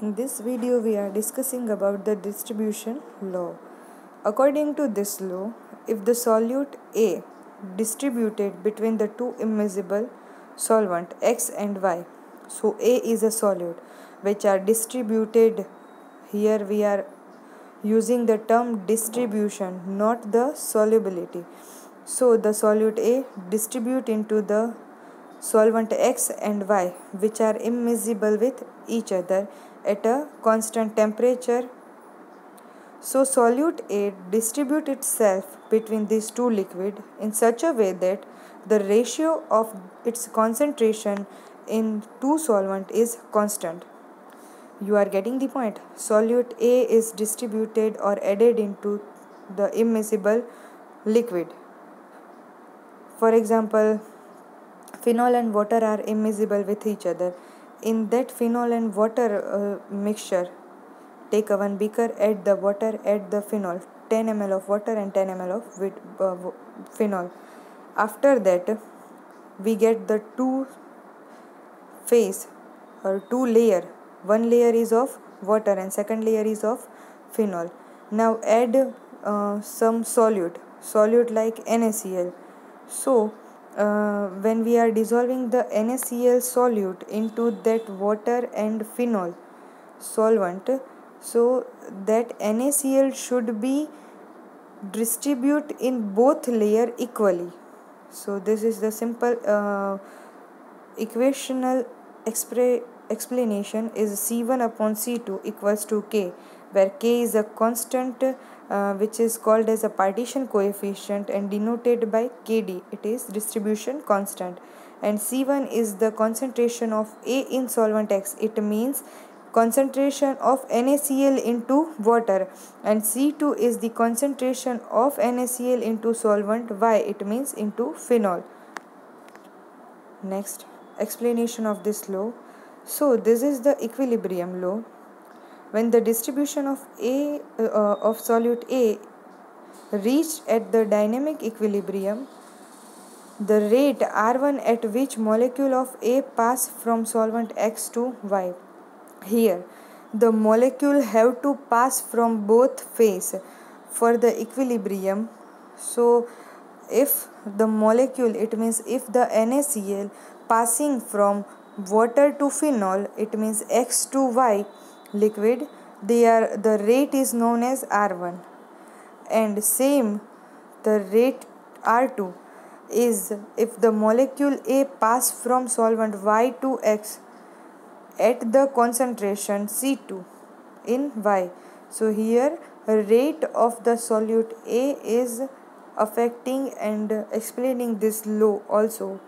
In this video, we are discussing about the distribution law. According to this law, if the solute A distributed between the two immiscible solvent X and Y, so A is a solute which are distributed. Here we are using the term distribution, not the solubility. So the solute A distribute into the solvent X and Y which are immiscible with each other at a constant temperature. So solute A distribute itself between these two liquids in such a way that the ratio of its concentration in two solvent is constant. You are getting the point. Solute A is distributed or added into the immiscible liquid. For example, phenol and water are immiscible with each other. In that phenol and water mixture, take a one beaker, add the water, add the phenol, 10 ml of water and 10 ml of phenol. After that, we get the two phase or two layer. One layer is of water and second layer is of phenol. Now add some solute like NaCl. So when we are dissolving the NaCl solute into that water and phenol solvent, so that NaCl should be distribute in both layer equally. So this is the simple equational explanation is C1 upon C2 equals to K, where K is a constant which is called as a partition coefficient and denoted by Kd. It is distribution constant. And C1 is the concentration of A in solvent X. It means concentration of NaCl into water, and C2 is the concentration of NaCl into solvent Y. It means into phenol. Next, explanation of this law. So this is the equilibrium law. When the distribution of solute A reached at the dynamic equilibrium, the rate R1 at which molecule of A pass from solvent X to Y. Here, the molecule have to pass from both phase for the equilibrium. So if the molecule, it means if the NaCl passing from water to phenol, it means X to Y liquid, the rate is known as R1. And same, the rate R2 is if the molecule A pass from solvent Y to X at the concentration C2 in Y. So here rate of the solute A is affecting and explaining this law also.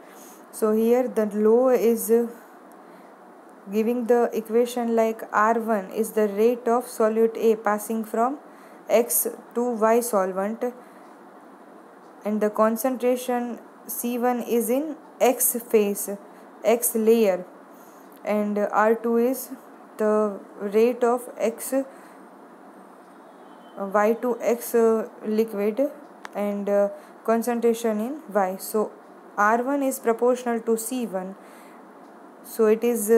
So here the law is giving the equation like R1 is the rate of solute A passing from X to Y solvent, and the concentration C1 is in X phase, X layer, and R2 is the rate of X Y to X liquid and concentration in Y. So R1 is proportional to C1. So it is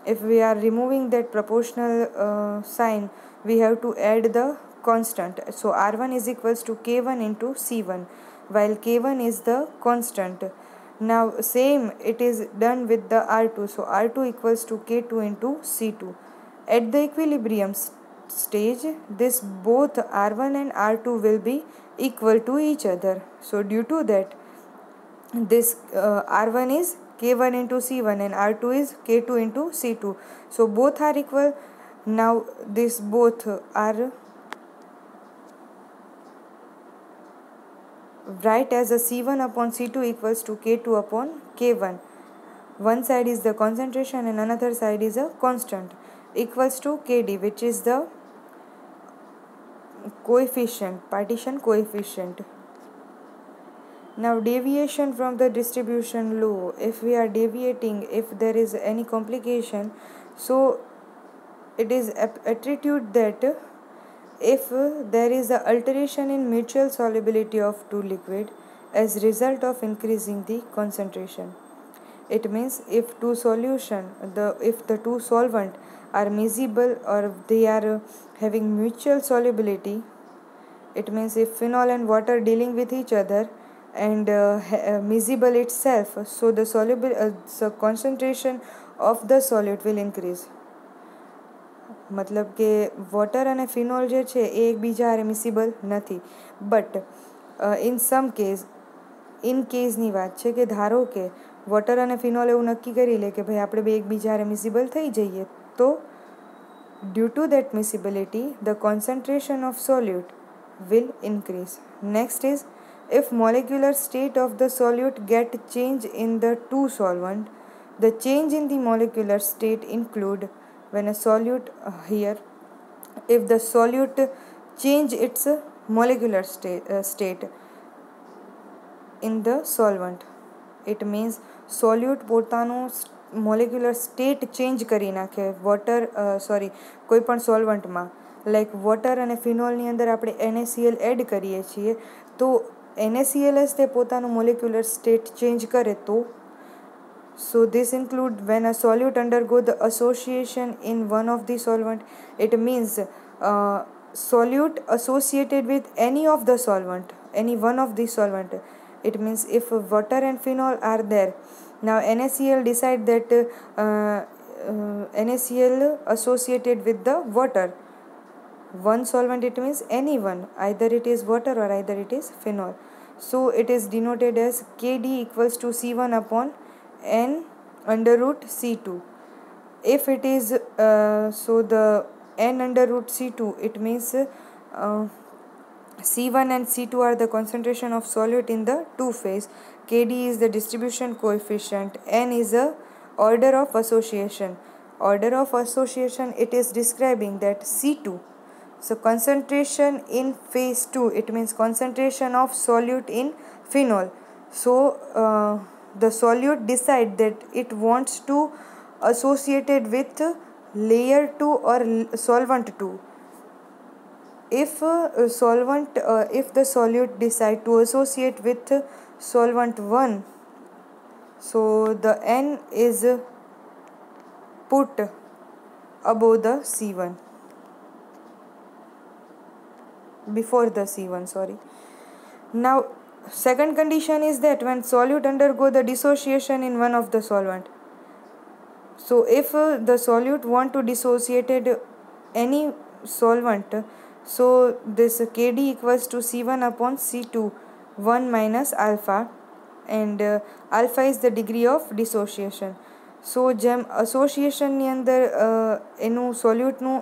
if we are removing that proportional sign, we have to add the constant. So R1 is equals to K1 into C1, while K1 is the constant. Now same it is done with the R2. So R2 equals to K2 into C2. At the equilibrium stage, this both R1 and R2 will be equal to each other. So due to that, this R1 is K1 into C1 and R2 is K2 into C2. So both are equal. Now this both are write as a C1 upon C2 equals to K2 upon K1. One side is the concentration and another side is a constant, equals to Kd, which is the coefficient, partition coefficient. Now deviation from the distribution law. If we are deviating, if there is any complication, so it is attribute that if there is a alteration in mutual solubility of two liquid as result of increasing the concentration. It means if if the two solvent are miscible or they are having mutual solubility, it means if phenol and water dealing with each other and miscible itself, so the concentration of the solute will increase. मतलब કે water અને phenol જે છે એ એકબીજા હારે મિસિબલ નથી, but in સમ કેસની વાત છે કે ધારો કે વોટર અને ફિનોલ એવું નક્કી કરી લે કે ભાઈ આપણે બે એકબીજા હારે મિસિબલ થઈ જઈએ, તો due to that miscibility the concentration of solute will increase. Next is if molecular state of the solute get change in the two solvent, the change in the molecular state include when a solute if the solute change its molecular state in the solvent, it means solute પોતાનું molecular state change કરી નાખે કોઈ પણ સોલ્વન્ટમાં. Like water અને ફિનોલની અંદર આપણે NaCl add કરીએ છીએ, તો NaCl જ તે પોતાનું મોલેક્યુલર સ્ટેટ ચેન્જ કરે તો so this include when a solute undergo the association in one of the solvent. It means solute associated with any one of the solvent. It means if water and phenol are there, now NaCl decide that NaCl associated with the water, one solvent, it means any one, either it is water or either it is phenol. So it is denoted as Kd equals to C1 upon N under root C2. If it is so the N under root C2, it means C1 and C2 are the concentration of solute in the two phase. Kd is the distribution coefficient. N is a order of association. Order of association, it is describing that C2, so concentration in phase 2, it means concentration of solute in phenol. So the solute decide that it wants to associated with layer 2 or solvent 2. If the solute decide to associate with solvent 1, so the N is put above the C1, before the C1, sorry. Now second condition is that when solute undergo the dissociation in one of the solvent, so if the solute want to dissociate any solvent, so this Kd equals to C1 upon C2, 1 minus alpha, and alpha is the degree of dissociation. So જેમ અસોસિએશનની અંદર એનું સોલ્યુટનું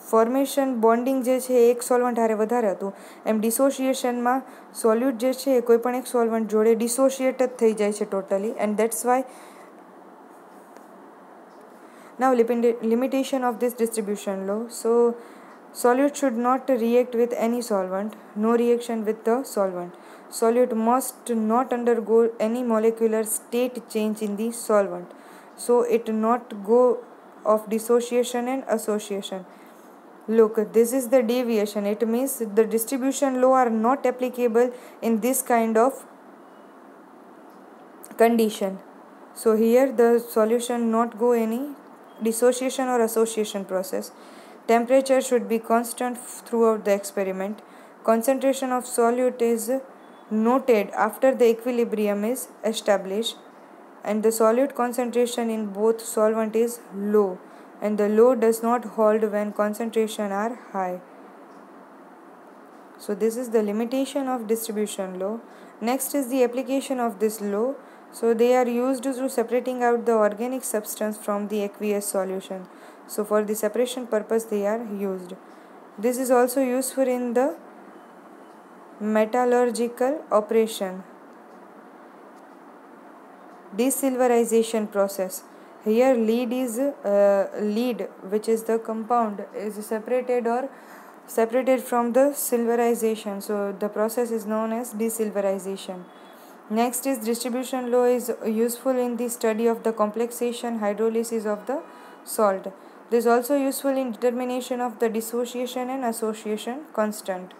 formation bonding જે છે એક solvent હારે વધારે હતું, એમ ડિસોસિએશનમાં સોલ્યુટ જે છે એ કોઈ પણ એક સોલ્વન્ટ જોડે ડિસોસિએટ જ થઈ જાય છે totally, and that's why. Now limitation of this distribution law. So solute should not react with any solvent, no reaction with the solvent. Solute must not undergo any molecular state change in the solvent, so it not go of dissociation and association. Look, this is the deviation. It means the distribution law are not applicable in this kind of condition. So here the solution not go any dissociation or association process. Temperature should be constant throughout the experiment. Concentration of solute is noted after the equilibrium is established, and the solute concentration in both solvent is low, and the low does not hold when concentration are high. So this is the limitation of distribution law. Next is the application of this law. So they are used to separating out the organic substance from the aqueous solution. So for the separation purpose they are used. This is also useful in the metallurgical operation. Desilverization process. Here lead, which is the compound, is separated from the silverization. So the process is known as desilverization. Next is distribution law is useful in the study of the complexation hydrolysis of the salt. This is also useful in determination of the dissociation and association constant.